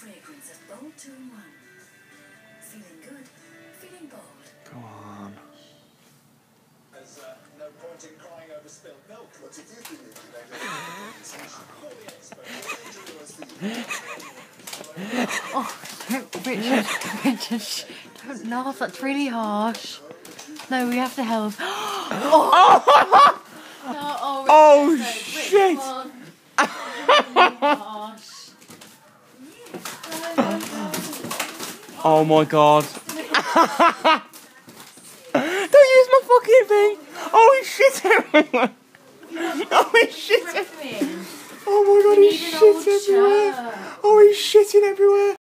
fragrance of bold 2-in-1. Feeling good, feeling bold. Go on. There's no point in crying over spilled milk. But if you think you can make Richard, don't laugh, that's really harsh. No, we have to help. Oh, shit! Oh my god. Don't use my fucking thing! Oh, he's shit everywhere! Oh, he's shit everywhere! Oh my god, he's shit everywhere! Oh, he's shitting everywhere!